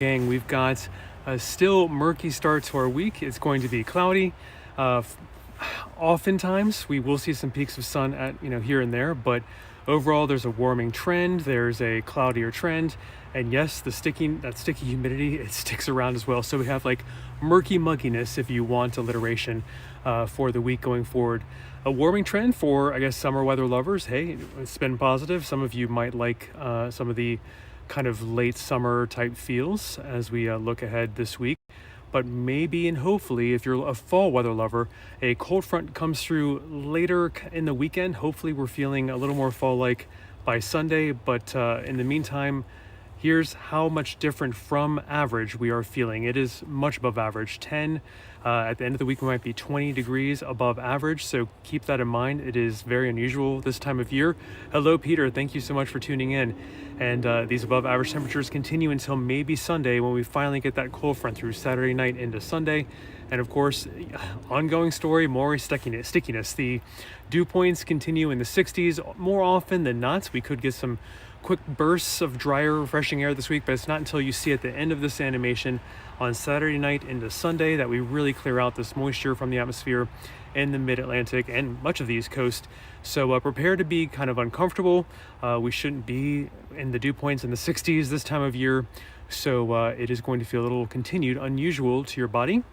Gang, we've got a still murky start to our week. It's going to be cloudy. Oftentimes we will see some peaks of sun at here and there, but overall there's a warming trend. There's a cloudier trend, and yes, that sticky humidity, it sticks around as well. So we have like murky mugginess, if you want alliteration, for the week going forward. A warming trend for, I guess, summer weather lovers. Hey, it's been positive. Some of you might like some of the kind of late summer type feels as we look ahead this week. But maybe and hopefully, if you're a fall weather lover, a cold front comes through later in the weekend. Hopefully we're feeling a little more fall-like by Sunday, but in the meantime, here's how much different from average we are feeling. It is much above average. 10 at the end of the week, we might be 20 degrees above average, so keep that in mind. It is very unusual this time of year. Hello, Peter. Thank you so much for tuning in. And these above average temperatures continue until maybe Sunday, when we finally get that cold front through Saturday night into Sunday. And of course, ongoing story, more stickiness. The dew points continue in the 60s more often than not. We could get some quick bursts of drier, refreshing air this week, but it's not until you see at the end of this animation on Saturday night into Sunday that we really clear out this moisture from the atmosphere in the mid-Atlantic and much of the East Coast. So prepare to be kind of uncomfortable. We shouldn't be in the dew points in the 60s this time of year, so it is going to feel a little continued unusual to your body.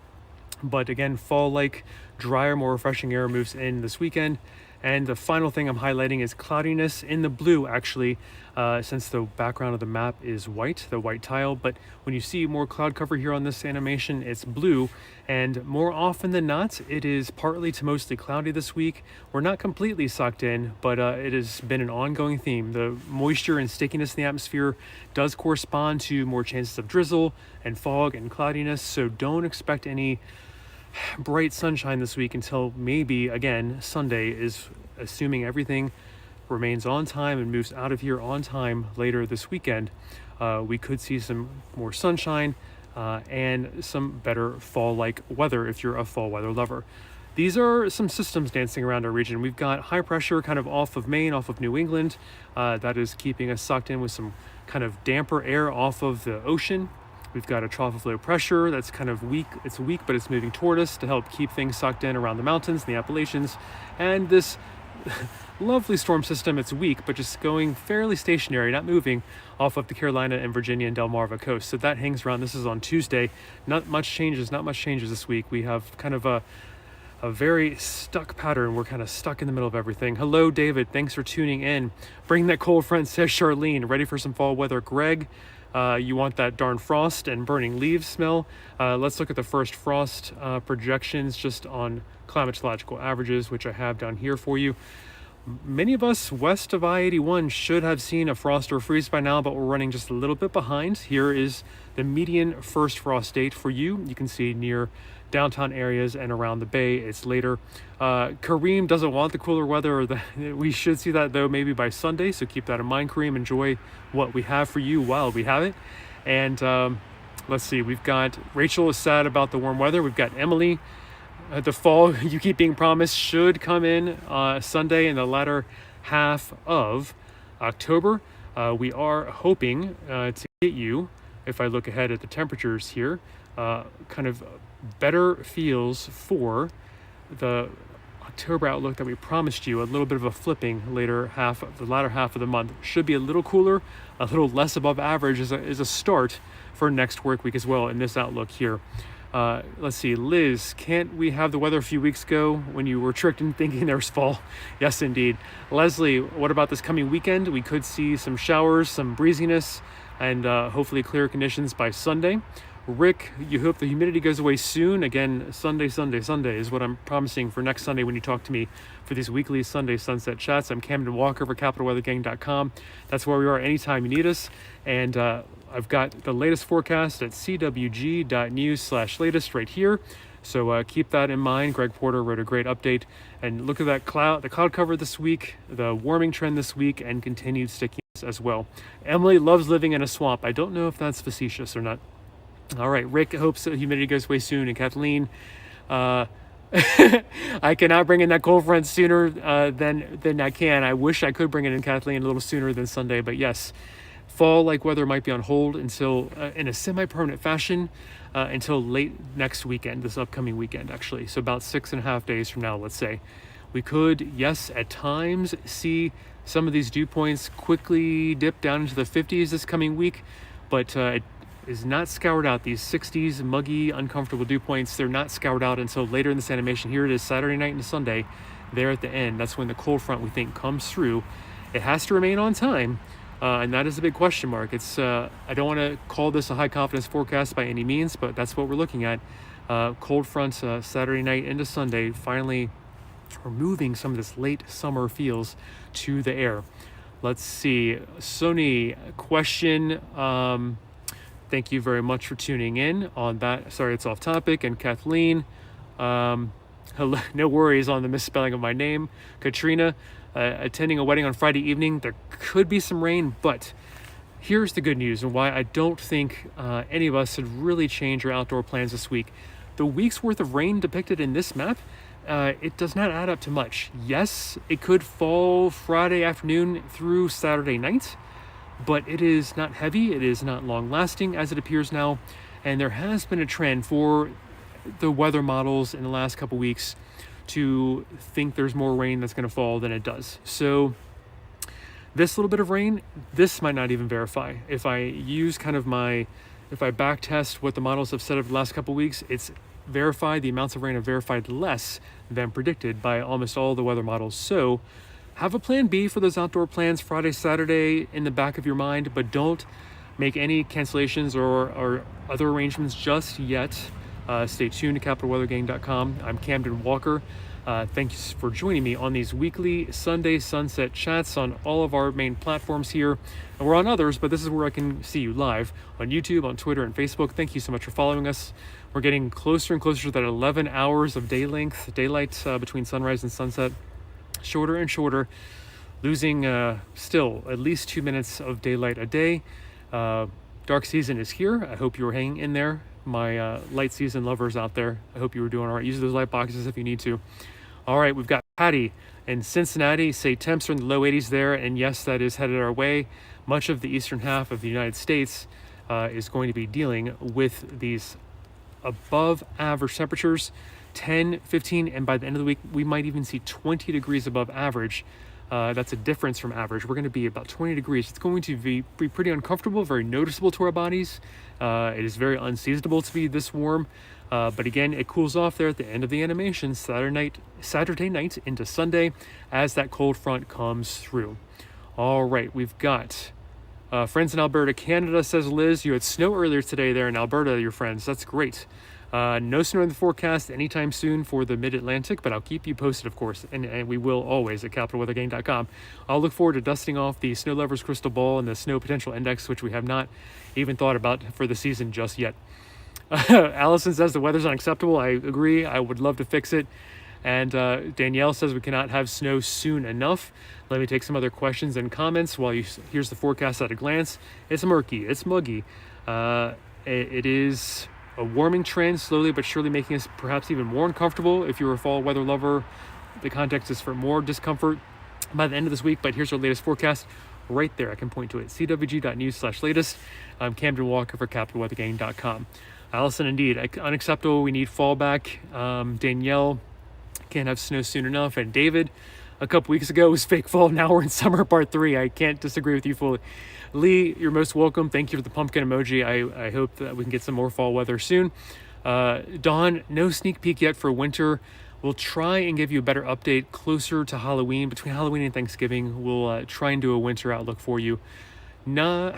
But again, fall-like, drier, more refreshing air moves in this weekend. And the final thing I'm highlighting is cloudiness in the blue, actually, since the background of the map is white, the white tile. But when you see more cloud cover here on this animation, it's blue. And more often than not, it is partly to mostly cloudy this week. We're not completely sucked in, but it has been an ongoing theme. The moisture and stickiness in the atmosphere does correspond to more chances of drizzle and fog and cloudiness. So don't expect any bright sunshine this week until maybe, again, Sunday, is assuming everything remains on time and moves out of here on time later this weekend. We could see some more sunshine and some better fall-like weather if you're a fall weather lover. These are some systems dancing around our region. We've got high pressure kind of off of Maine, off of New England. That is keeping us sucked in with some kind of damper air off of the ocean. We've got a trough of low pressure that's kind of weak. It's weak, but it's moving toward us to help keep things sucked in around the mountains, the Appalachians. And this lovely storm system, it's weak, but just going fairly stationary, not moving, off of the Carolina and Virginia and Delmarva coast. So that hangs around. This is on Tuesday. Not much changes this week. We have kind of a very stuck pattern. We're kind of stuck in the middle of everything. Hello, David. Thanks for tuning in. Bring that cold front, says Charlene. Ready for some fall weather, Greg? You want that darn frost and burning leaves smell. Let's look at the first frost projections just on climatological averages, which I have down here for you. Many of us west of I-81 should have seen a frost or freeze by now, but we're running just a little bit behind. Here is the median first frost date for you. You can see near downtown areas and around the bay, it's later. Kareem doesn't want the cooler weather. We should see that though maybe by Sunday, so keep that in mind, Kareem. Enjoy what we have for you while we have it. And let's see, we've got Rachel is sad about the warm weather. We've got Emily. The fall you keep being promised should come in Sunday in the latter half of October. We are hoping to get you, if I look ahead at the temperatures here, kind of better feels for the October outlook that we promised you. A little bit of a flipping the latter half of the month. Should be a little cooler, a little less above average is a start for next work week as well in this outlook here. Let's see, Liz, can't we have the weather a few weeks ago when you were tricked into thinking there was fall? Yes, indeed. Leslie, what about this coming weekend? We could see some showers, some breeziness, and hopefully clear conditions by Sunday. Rick, you hope the humidity goes away soon. Again, Sunday is what I'm promising for next Sunday when you talk to me for these weekly Sunday sunset chats. I'm Camden Walker for CapitalWeatherGang.com. That's where we are anytime you need us. And I've got the latest forecast at CWG.news/latest right here. So keep that in mind. Greg Porter wrote a great update. And look at that the cloud cover this week, the warming trend this week, and continued stickiness as well. Emily loves living in a swamp. I don't know if that's facetious or not. All right, Rick hopes the humidity goes away soon. And Kathleen, I cannot bring in that cold front sooner than I can. I wish I could bring it in, Kathleen, a little sooner than Sunday. But yes, fall-like weather might be on hold until in a semi-permanent fashion until late next weekend, this upcoming weekend actually. So about 6.5 days from now, let's say. We could, yes, at times see some of these dew points quickly dip down into the 50s this coming week, but it is not scoured out. These 60s muggy, uncomfortable dew points, they're not scoured out until later in this animation. Here it is, Saturday night into Sunday, there at the end. That's when the cold front, we think, comes through. It has to remain on time, and that is a big question mark. It's I don't want to call this a high confidence forecast by any means, but that's what we're looking at. Cold front, Saturday night into Sunday, finally removing some of this late summer feels to the air. Let's see, Sony question. Thank you very much for tuning in on that. Sorry, it's off topic. And Kathleen, hello, no worries on the misspelling of my name. Katrina, attending a wedding on Friday evening. There could be some rain, but here's the good news and why I don't think any of us should really change our outdoor plans this week. The week's worth of rain depicted in this map, it does not add up to much. Yes, it could fall Friday afternoon through Saturday night, but it is not heavy, it is not long lasting as it appears now, and there has been a trend for the weather models in the last couple weeks to think there's more rain that's going to fall than it does. So this little bit of rain, this might not even verify. If I use if I back test what the models have said over the last couple weeks, it's verified, the amounts of rain are verified less than predicted by almost all the weather models. So have a plan B for those outdoor plans Friday, Saturday in the back of your mind, but don't make any cancellations or other arrangements just yet. Stay tuned to CapitalWeatherGang.com. I'm Camden Walker. Thanks for joining me on these weekly Sunday sunset chats on all of our main platforms here. And we're on others, but this is where I can see you live on YouTube, on Twitter, and Facebook. Thank you so much for following us. We're getting closer and closer to that 11 hours of daylight between sunrise and sunset. Shorter and shorter, losing still at least 2 minutes of daylight a day. Dark season is here. I hope you were hanging in there. My light season lovers out there, I hope you were doing all right. Use those light boxes if you need to. All right, we've got Patty in Cincinnati. Say temps are in the low 80s there, and yes, that is headed our way. Much of the eastern half of the United States is going to be dealing with these above average temperatures, 10, 15, and by the end of the week, we might even see 20 degrees above average. That's a difference from average. We're going to be about 20 degrees. It's going to be pretty uncomfortable, very noticeable to our bodies. It is very unseasonable to be this warm. But again, it cools off there at the end of the animation, Saturday night into Sunday, as that cold front comes through. All right, we've got friends in Alberta, Canada, says Liz. You had snow earlier today there in Alberta, your friends. That's great. No snow in the forecast anytime soon for the mid-Atlantic, but I'll keep you posted, of course, and we will always at CapitalWeatherGang.com. I'll look forward to dusting off the Snow Lovers Crystal Ball and the Snow Potential Index, which we have not even thought about for the season just yet. Allison says the weather's unacceptable. I agree. I would love to fix it. And Danielle says we cannot have snow soon enough. Let me take some other questions and comments while here's the forecast at a glance. It's murky. It's muggy. It is a warming trend, slowly but surely making us perhaps even more uncomfortable. If you're a fall weather lover, the context is for more discomfort by the end of this week. But here's our latest forecast right there. I can point to it. CWG.news/latest. I'm Camden Walker for CapitalWeatherGang.com. Allison, indeed, unacceptable. We need fallback. Danielle, can't have snow soon enough. And David, a couple weeks ago was fake fall. Now we're in summer part 3. I can't disagree with you fully. Lee, you're most welcome. Thank you for the pumpkin emoji. I hope that we can get some more fall weather soon. Dawn, no sneak peek yet for winter. We'll try and give you a better update closer to Halloween. Between Halloween and Thanksgiving, we'll try and do a winter outlook for you. No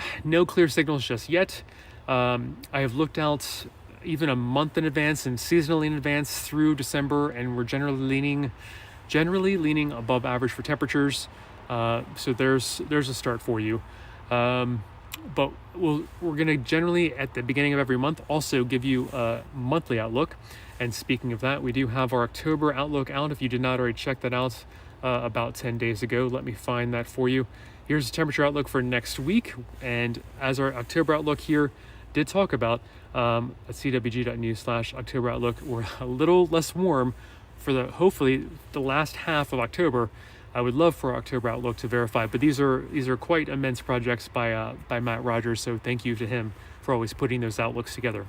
clear signals just yet. I have looked out even a month in advance and seasonally in advance through December, and we're generally leaning above average for temperatures. So there's a start for you. But we're going to generally at the beginning of every month also give you a monthly outlook. And speaking of that, we do have our October outlook out. If you did not already check that out about 10 days ago, let me find that for you. Here's the temperature outlook for next week. And as our October outlook here did talk about at CWG.news/OctoberOutlook, we're a little less warm for hopefully the last half of October. I would love for October Outlook to verify, but these are quite immense projects by Matt Rogers, so thank you to him for always putting those outlooks together.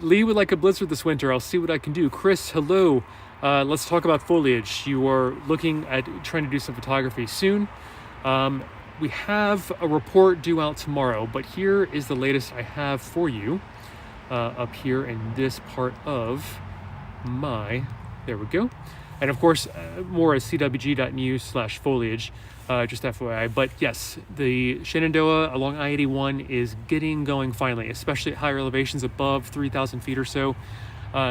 Lee would like a blizzard this winter. I'll see what I can do. Chris, hello. Let's talk about foliage. You are looking at trying to do some photography soon. We have a report due out tomorrow, but here is the latest I have for you up here in this part of there we go. And of course, more at CWG.news/foliage, just FYI. But yes, the Shenandoah along I-81 is getting going finally, especially at higher elevations above 3,000 feet or so.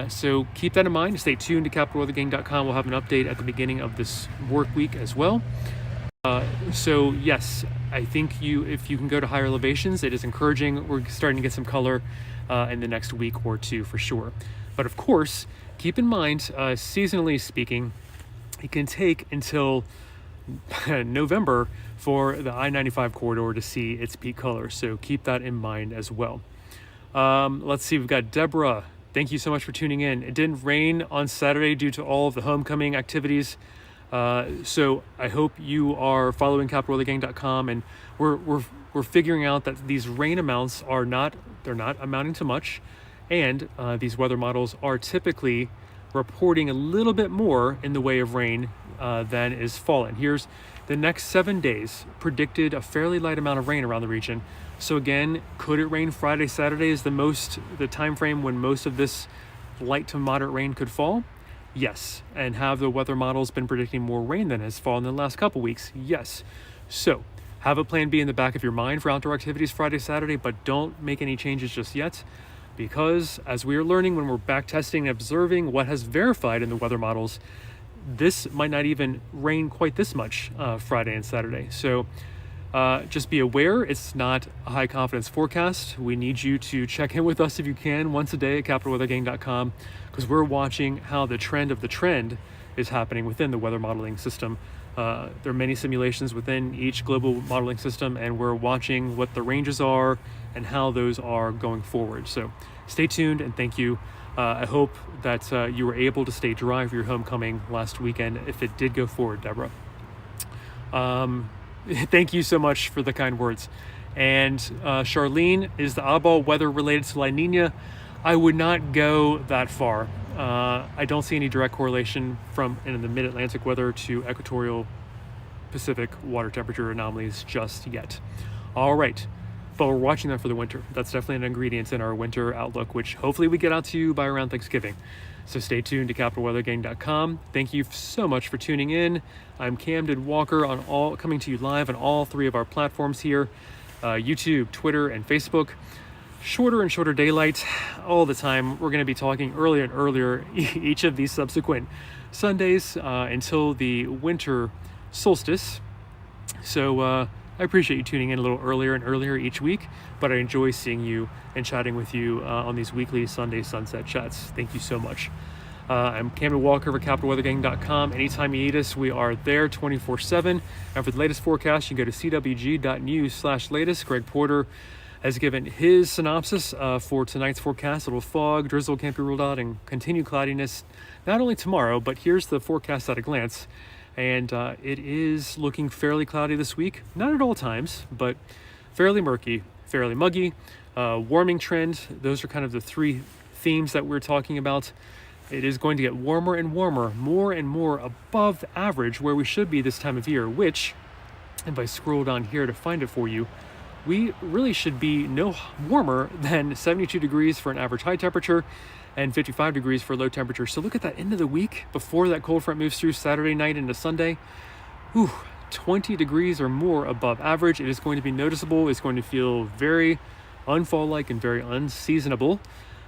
So keep that in mind. Stay tuned to CapitalWeatherGang.com. We'll have an update at the beginning of this work week as well. So yes, I think if you can go to higher elevations, it is encouraging. We're starting to get some color in the next week or two for sure. But of course, keep in mind, seasonally speaking, it can take until November for the I-95 corridor to see its peak color. So keep that in mind as well. Let's see, we've got Deborah. Thank you so much for tuning in. It didn't rain on Saturday due to all of the homecoming activities. So I hope you are following CapitalWeatherGang.com, and we're figuring out that these rain amounts they're not amounting to much, and these weather models are typically reporting a little bit more in the way of rain than is fallen. Here's the next 7 days predicted a fairly light amount of rain around the region. So again, could it rain Friday, Saturday is the time frame when most of this light to moderate rain could fall? Yes. And have the weather models been predicting more rain than has fallen in the last couple weeks? Yes. So have a plan B in the back of your mind for outdoor activities Friday, Saturday, but don't make any changes just yet, because as we are learning when we're back testing and observing what has verified in the weather models, this might not even rain quite this much Friday and Saturday. So just be aware, it's not a high confidence forecast. We need you to check in with us if you can once a day at CapitalWeatherGang.com, because we're watching how the trend of the trend is happening within the weather modeling system. There are many simulations within each global modeling system, and we're watching what the ranges are and how those are going forward. So stay tuned, and thank you. I hope that you were able to stay dry for your homecoming last weekend, if it did go forward, Deborah. Thank you so much for the kind words. And Charlene, is the oddball weather related to La Nina? I would not go that far. I don't see any direct correlation in the mid-Atlantic weather to equatorial Pacific water temperature anomalies just yet. All right, but we're watching that for the winter. That's definitely an ingredient in our winter outlook, which hopefully we get out to you by around Thanksgiving. So stay tuned to CapitalWeatherGang.com. Thank you so much for tuning in. I'm Camden Walker, coming to you live on all three of our platforms here, YouTube, Twitter, and Facebook. Shorter and shorter daylight all the time. We're going to be talking earlier and earlier each of these subsequent Sundays until the winter solstice. So I appreciate you tuning in a little earlier and earlier each week, but I enjoy seeing you and chatting with you on these weekly Sunday sunset chats. Thank you so much. I'm Camden Walker for CapitalWeatherGang.com. Anytime you need us, we are there 24/7. And for the latest forecast, you can go to CWG.news/latest. Greg Porter has given his synopsis for tonight's forecast. A little fog, drizzle can't be ruled out, and continued cloudiness not only tomorrow, but here's the forecast at a glance. And it is looking fairly cloudy this week. Not at all times, but fairly murky, fairly muggy, warming trend. Those are kind of the three themes that we're talking about. It is going to get warmer and warmer, more and more above the average where we should be this time of year, which, if I scroll down here to find it for you, we really should be no warmer than 72 degrees for an average high temperature and 55 degrees for low temperature. So look at that end of the week before that cold front moves through Saturday night into Sunday. 20 degrees or more above average. It is going to be noticeable. It's going to feel very unfall-like and very unseasonable.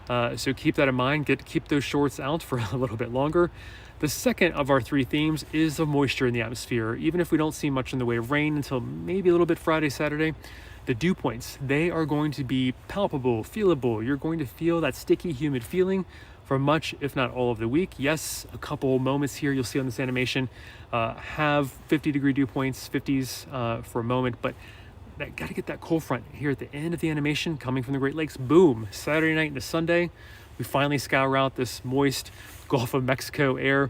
So keep that in mind. Keep those shorts out for a little bit longer. The second of our three themes is the moisture in the atmosphere. Even if we don't see much in the way of rain until maybe a little bit Friday, Saturday, the dew points, they are going to be palpable, feelable. You're going to feel that sticky, humid feeling for much, if not all of the week. Yes, a couple moments here you'll see on this animation have 50-degree dew points, 50s for a moment, but got to get that cold front here at the end of the animation coming from the Great Lakes. Boom, Saturday night into Sunday, we finally scour out this moist Gulf of Mexico air,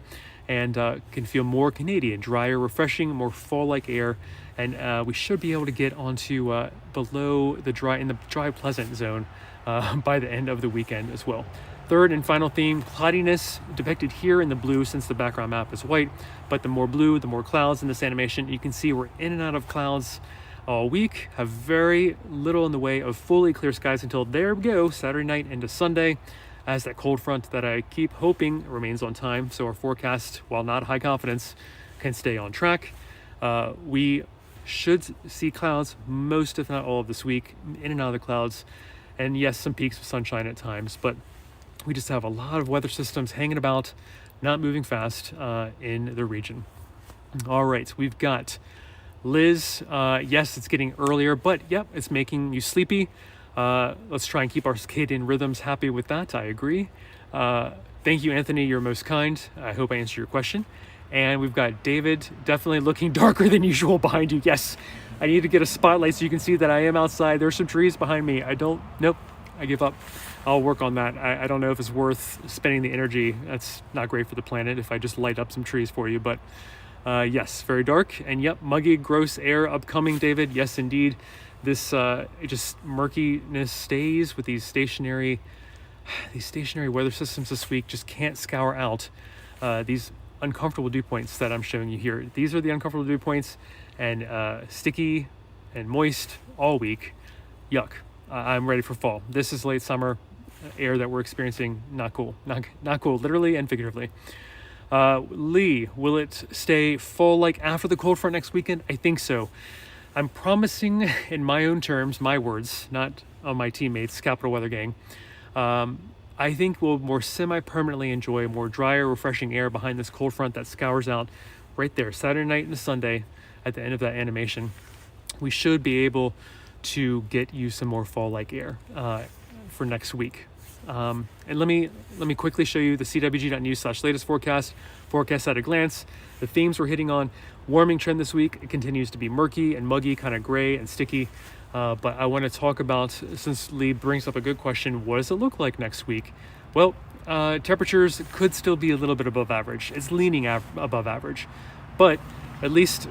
and can feel more Canadian, drier, refreshing, more fall-like air. And we should be able to get onto below the dry pleasant zone by the end of the weekend as well. Third and final theme, cloudiness, depicted here in the blue since the background map is white, but the more blue, the more clouds in this animation. You can see we're in and out of clouds all week, have very little in the way of fully clear skies until there we go, Saturday night into Sunday, as that cold front that I keep hoping remains on time, so our forecast, while not high confidence, can stay on track. We should see clouds most, if not all, of this week, in and out of the clouds, and yes, some peaks of sunshine at times, but we just have a lot of weather systems hanging about, not moving fast in the region. All right, we've got Liz. Yes, it's getting earlier, but yep, it's making you sleepy. Let's try and keep our circadian rhythms happy with that. I agree. Thank you, Anthony. You're most kind. I hope I answered your question. And we've got David, definitely looking darker than usual behind you. Yes, I need to get a spotlight so you can see that I am outside. There's some trees behind me. Nope, I give up. I'll work on that. I don't know if it's worth spending the energy. That's not great for the planet if I just light up some trees for you, but yes, very dark. And yep, muggy, gross air upcoming, David. Yes, indeed. This just murkiness stays with these stationary weather systems this week. Just can't scour out these uncomfortable dew points that I'm showing you here. These are the uncomfortable dew points, and sticky and moist all week. Yuck. I'm ready for fall. This is late summer air that we're experiencing. Not cool. Not cool, literally and figuratively. Lee, will it stay fall-like after the cold front next weekend? I think so. I'm promising in my own terms, my words, not on my teammates, Capital Weather Gang. I think we'll more semi-permanently enjoy more drier, refreshing air behind this cold front that scours out right there, Saturday night and Sunday at the end of that animation. We should be able to get you some more fall-like air for next week. And let me quickly show you the CWG.news/latest forecast at a glance. The themes we're hitting on: warming trend this week. It continues to be murky and muggy, kind of gray and sticky. But I want to talk about, since Lee brings up a good question, what does it look like next week? Well, temperatures could still be a little bit above average. It's leaning above average, but at least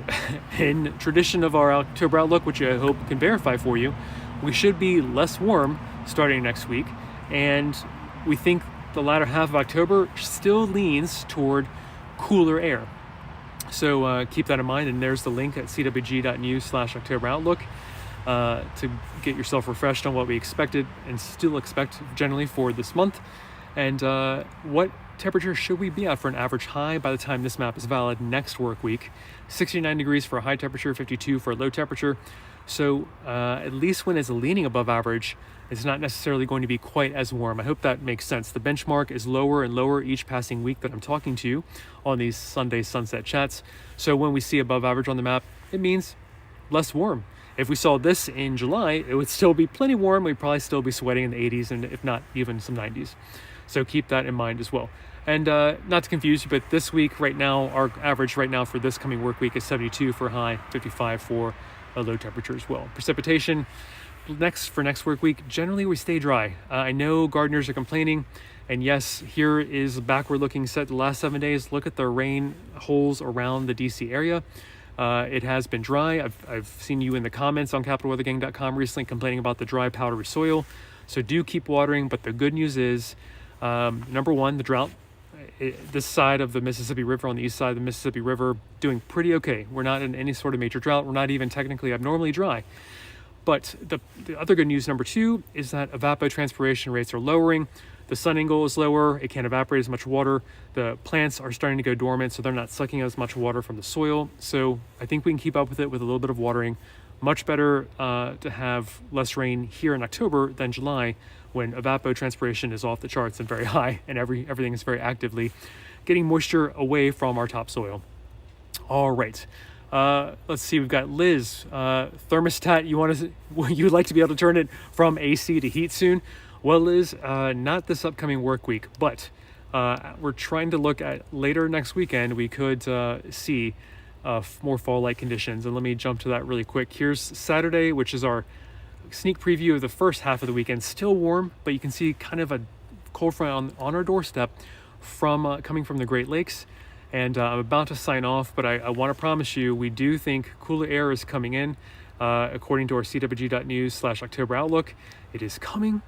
in tradition of our October outlook, which I hope can verify for you, we should be less warm starting next week. And we think the latter half of October still leans toward cooler air. So keep that in mind. And there's the link at CWG.news/OctoberOutlook to get yourself refreshed on what we expected and still expect generally for this month. And what temperature should we be at for an average high by the time this map is valid next work week? 69 degrees for a high temperature, 52 for a low temperature. So at least when it's leaning above average, it's not necessarily going to be quite as warm. I hope that makes sense. The benchmark is lower and lower each passing week that I'm talking to you on these Sunday sunset chats. So when we see above average on the map, it means less warm. If we saw this in July, it would still be plenty warm. We'd probably still be sweating in the 80s and if not even some 90s. So keep that in mind as well. And not to confuse you, but this week right now, our average right now for this coming work week is 72 for high, 55 for a low temperature as well. Precipitation for next work week, generally we stay dry. I know gardeners are complaining, and yes, here is backward looking set the last 7 days. Look at the rain holes around the DC area. It has been dry. I've seen you in the comments on capitalweathergang.com recently complaining about the dry, powdery soil. So do keep watering, but the good news is, number one, the drought. This side of the Mississippi River, on the east side of the Mississippi River, doing pretty okay. We're not in any sort of major drought. We're not even technically abnormally dry. But the other good news, number two, is that evapotranspiration rates are lowering. The sun angle is lower. It can't evaporate as much water. The plants are starting to go dormant, so they're not sucking as much water from the soil. So I think we can keep up with it with a little bit of watering. Much better to have less rain here in October than July, when evapotranspiration is off the charts and very high, and everything is very actively getting moisture away from our topsoil. All right. Let's see, we've got Liz. Thermostat, you'd like to be able to turn it from AC to heat soon? Well, Liz, not this upcoming work week, but we're trying to look at later next weekend. We could see more fall-like conditions, and let me jump to that really quick. Here's Saturday, which is our sneak preview of the first half of the weekend. Still warm, but you can see kind of a cold front on our doorstep from coming from the Great Lakes. And I'm about to sign off, but I want to promise you, we do think cooler air is coming in. According to our CWG.news/OctoberOutlook, it is coming.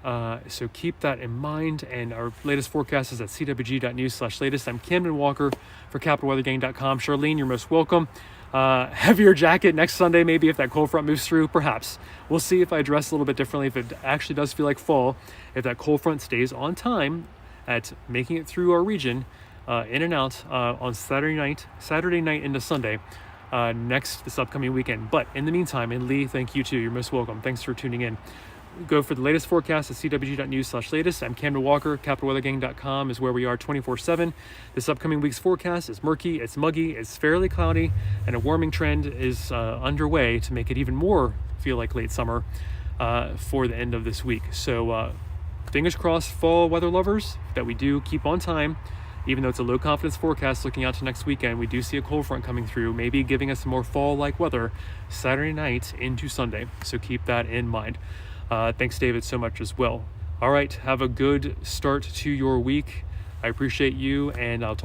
So keep that in mind. And our latest forecast is at CWG.news/latest. I'm Camden Walker for CapitalWeatherGang.com. Charlene, you're most welcome. Heavier jacket next Sunday, maybe, if that cold front moves through, perhaps. We'll see if I dress a little bit differently, if it actually does feel like fall, if that cold front stays on time at making it through our region, in and out on Saturday night into Sunday, this upcoming weekend. But in the meantime, and Lee, thank you too. You're most welcome. Thanks for tuning in. Go for the latest forecast at CWG.news/latest. I'm Camden Walker. CapitalWeatherGang.com is where we are 24/7. This upcoming week's forecast is murky, it's muggy, it's fairly cloudy, and a warming trend is underway to make it even more feel like late summer for the end of this week. So fingers crossed, fall weather lovers, that we do keep on time. Even though it's a low confidence forecast looking out to next weekend, we do see a cold front coming through, maybe giving us some more fall-like weather Saturday night into Sunday. So keep that in mind. Thanks, David, so much as well. All right, have a good start to your week. I appreciate you, and I'll talk